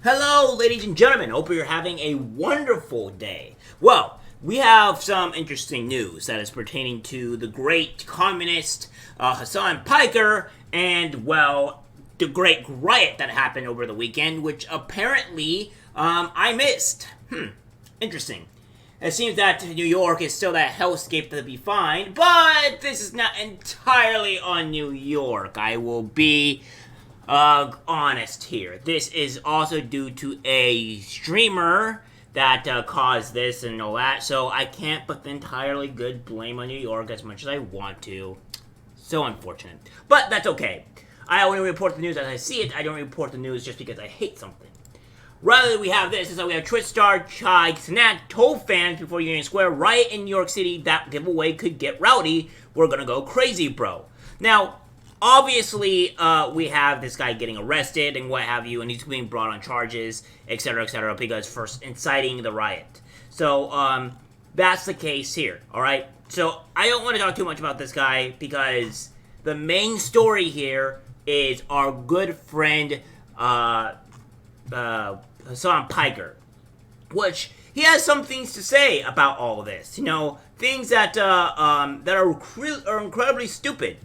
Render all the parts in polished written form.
Hello, ladies and gentlemen. Hope you're having a wonderful day. Well, we have some interesting news that is pertaining to the great communist Hasan Piker and, well, the great riot that happened over the weekend, which apparently I missed. Interesting. It seems that New York is still that hellscape to be fine, but this is not entirely on New York. I will be honest here. This is also due to a streamer that caused this and all that, so I can't put the entirely good blame on New York as much as I want to. So unfortunate. But that's okay. I only report the news as I see it. I don't report the news just because I hate something. Rather, we have this. So we have Twitch star Chai Snat told fans before Union Square riot in New York City that giveaway could get rowdy. We're gonna go crazy, bro. Now, obviously, we have this guy getting arrested and what have you, and he's being brought on charges, etc., because for inciting the riot. So, that's the case here, alright? So, I don't want to talk too much about this guy because the main story here is our good friend, Hasan Piker, which he has some things to say about all this. You know, things that that are incredibly stupid.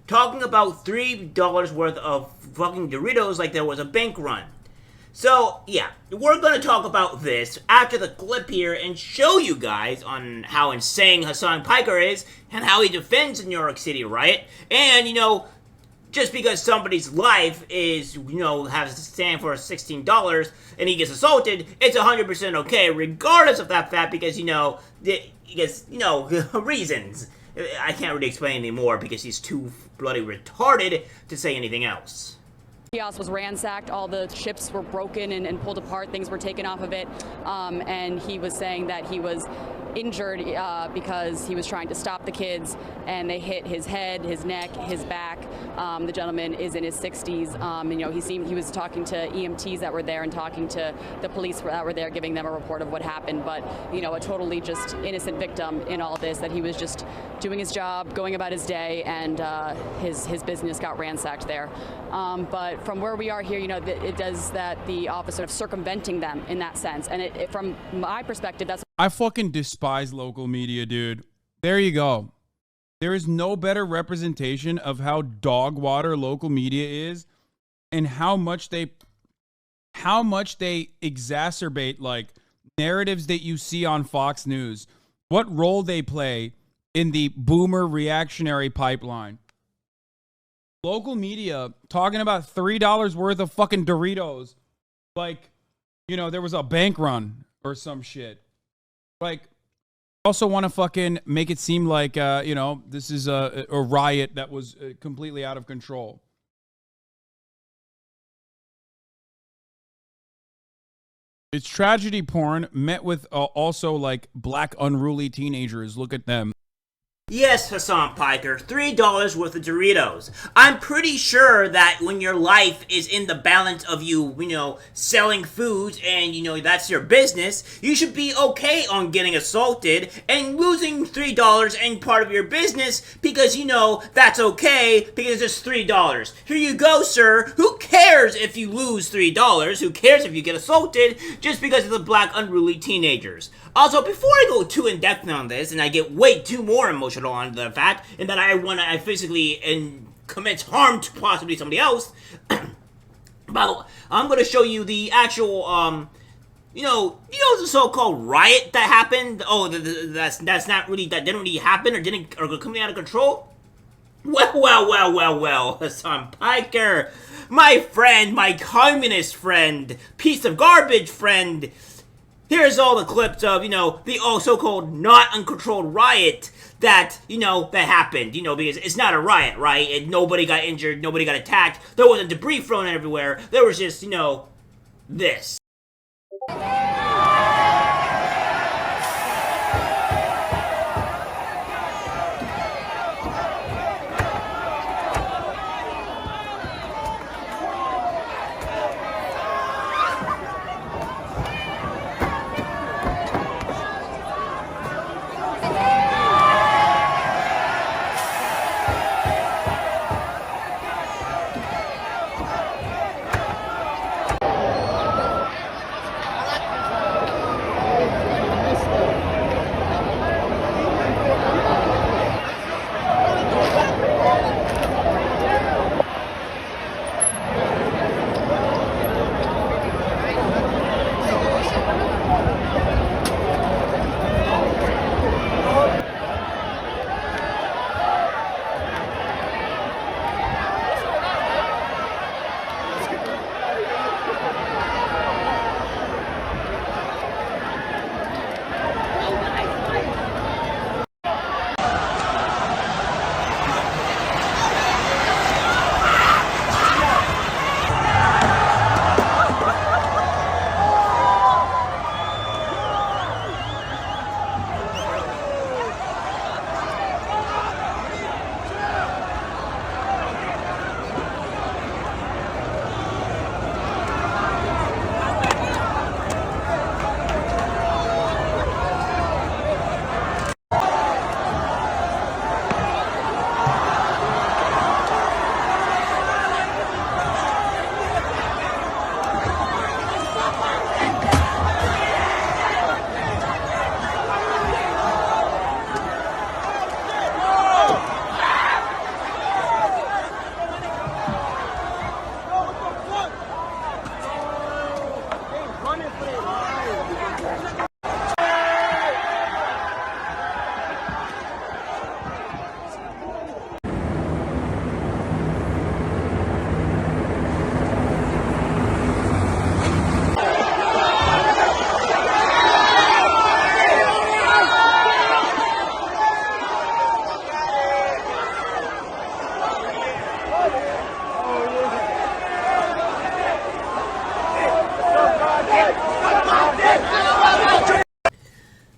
Talking about $3 worth of fucking Doritos like there was a bank run. So, yeah, we're gonna talk about this after the clip here and show you guys on how insane Hasan Piker is and how he defends the New York City riot. And, you know, just because somebody's life is, you know, has to stand for $16 and he gets assaulted, it's 100% okay, regardless of that fact, because, you know, because, you know, reasons. I can't really explain anymore because he's too bloody retarded to say anything else. Kiosk was ransacked, all the chips were broken and pulled apart, things were taken off of it, and he was saying that he was injured because he was trying to stop the kids and they hit his head, his neck, his back. The gentleman is in his 60s. You know, he was talking to EMTs that were there and talking to the police that were there, giving them a report of what happened. But, you know, a totally just innocent victim in all this, that he was just doing his job, going about his day, and his business got ransacked there. But from where we are here, you know, it does that the officer of circumventing them in that sense. And from my perspective, that's... I fucking despise local media, dude. There you go. There is no better representation of how dog water local media is and how much they exacerbate like narratives that you see on Fox News. What role they play in the boomer reactionary pipeline. Local media talking about $3 worth of fucking Doritos. Like, you know, there was a bank run or some shit. Like, also want to fucking make it seem like, you know, this is a riot that was completely out of control. It's tragedy porn met with also like black unruly teenagers. Look at them. Yes, Hasan Piker, $3 worth of Doritos. I'm pretty sure that when your life is in the balance of you know, selling foods and, you know, that's your business, you should be okay on getting assaulted and losing $3 in part of your business because, you know, that's okay because it's $3. Here you go, sir. Who cares if you lose $3? Who cares if you get assaulted just because of the black unruly teenagers? Also, before I go too in-depth on this, and I get way too more emotional on the fact, and that I physically commit harm to possibly somebody else, but I'm going to show you the actual, you know the so-called riot that happened. Oh, that's not really, that didn't really happen, or completely out of control. Well, Hasan Piker, my friend, my communist friend, piece of garbage friend. Here's all the clips of, you know, the so-called not uncontrolled riot that, you know, that happened, you know, because it's not a riot, right? And nobody got injured, nobody got attacked, there wasn't debris thrown everywhere, there was just, you know, this.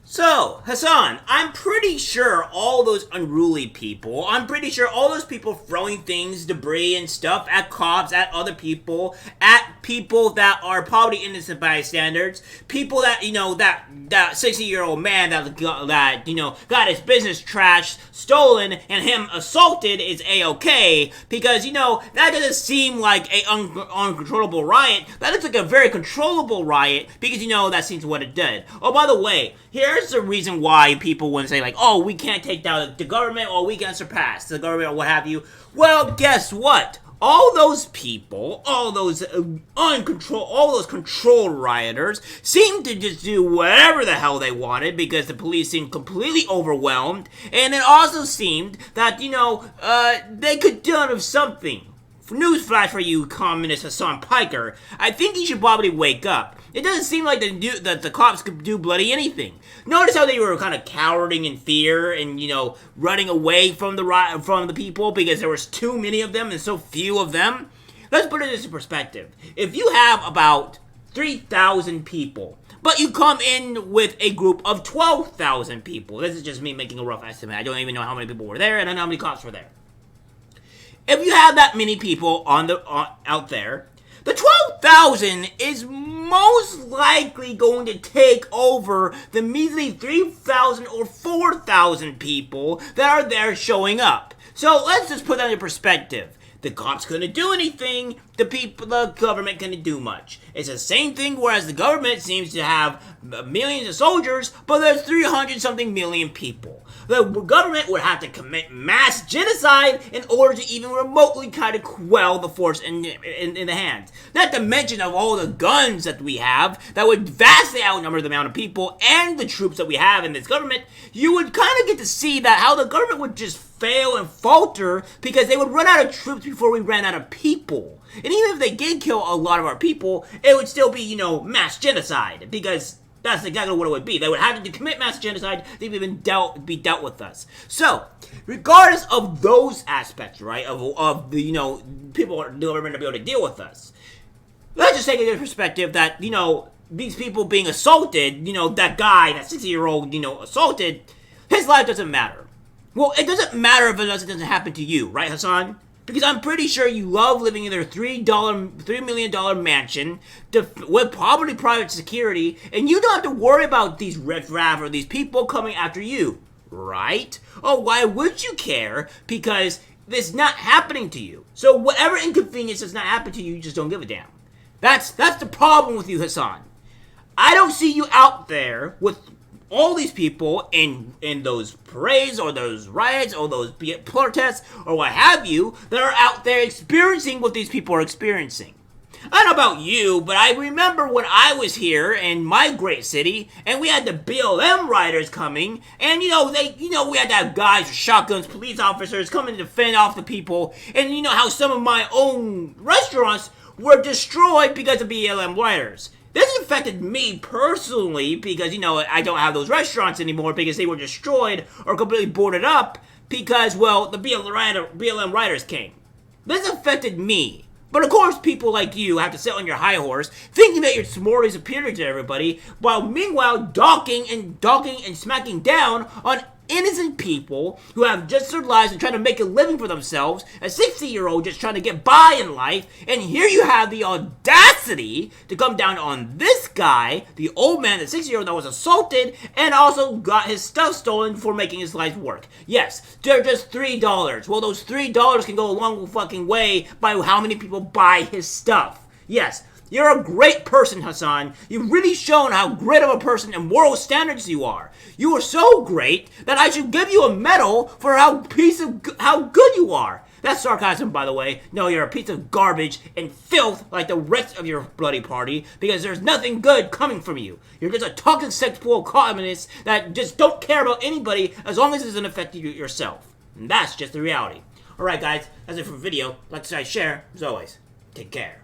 So, Hasan, I'm pretty sure all those unruly people, I'm pretty sure all those people throwing things, debris and stuff at cops, at other people, at people that are probably innocent bystanders, people that, that 60-year-old man that got his business trashed, stolen, and him assaulted is A-okay, because, that doesn't seem like a uncontrollable riot. That looks like a very controllable riot, because, that seems what it did. Oh, by the way, here's the reason why people wouldn't say, like, oh, we can't take down the government, or we can't surpass the government, or what have you. Well, guess what? All those people, all those controlled rioters seemed to just do whatever the hell they wanted because the police seemed completely overwhelmed, and it also seemed that, they could do something. Newsflash for you, communist Hasan Piker. I think you should probably wake up. It doesn't seem like the cops could do bloody anything. Notice how they were kind of cowering in fear and, running away from the people because there was too many of them and so few of them. Let's put it into perspective. If you have about 3,000 people, but you come in with a group of 12,000 people. This is just me making a rough estimate. I don't even know how many people were there and I don't know how many cops were there. If you have that many people out there, the 12,000 is most likely going to take over the measly 3,000 or 4,000 people that are there showing up. So let's just put that in perspective. The cops couldn't do anything, the government couldn't do much. It's the same thing, whereas the government seems to have millions of soldiers, but there's 300-something million people. The government would have to commit mass genocide in order to even remotely kind of quell the force in the hands. Not to mention of all the guns that we have that would vastly outnumber the amount of people and the troops that we have in this government. You would kind of get to see that how the government would just fail and falter because they would run out of troops before we ran out of people. And even if they did kill a lot of our people, it would still be, mass genocide because that's exactly what it would be. They would have to commit mass genocide to even be dealt with us. So, regardless of those aspects, right, of the, people the government to be able to deal with us, let's just take it into perspective that, these people being assaulted, that guy, that 60-year-old, assaulted, his life doesn't matter. Well, it doesn't matter if it doesn't happen to you, right, Hasan? Because I'm pretty sure you love living in their $3 million mansion with probably private security, and you don't have to worry about these riffraff or these people coming after you, right? Oh, why would you care? Because it's not happening to you. So whatever inconvenience does not happen to you, you just don't give a damn. That's the problem with you, Hasan. I don't see you out there with all these people in those parades or those riots or those protests or what have you that are out there experiencing what these people are experiencing. I don't know about you, but I remember when I was here in my great city and we had the BLM rioters coming and we had to have guys with shotguns, police officers coming to fend off the people, and how some of my own restaurants were destroyed because of BLM rioters. This affected me personally because, I don't have those restaurants anymore because they were destroyed or completely boarded up because, well, the BLM rioters came. This affected me. But of course, people like you have to sit on your high horse, thinking that you're morally superior to everybody, while meanwhile docking and smacking down on innocent people who have just their lives and trying to make a living for themselves, a 60-year-old just trying to get by in life, and here you have the audacity to come down on this guy, the old man, the 60-year-old that was assaulted, and also got his stuff stolen for making his life work. Yes, they're just $3. Well, those $3 can go a long fucking way by how many people buy his stuff. Yes, you're a great person, Hasan. You've really shown how great of a person and moral standards you are. You are so great that I should give you a medal for how good you are. That's sarcasm, by the way. No, you're a piece of garbage and filth like the rest of your bloody party because there's nothing good coming from you. You're just a toxic sexual communist that just don't care about anybody as long as it doesn't affect you yourself. And that's just the reality. Alright guys, that's it for the video. Like, subscribe, share. As always, take care.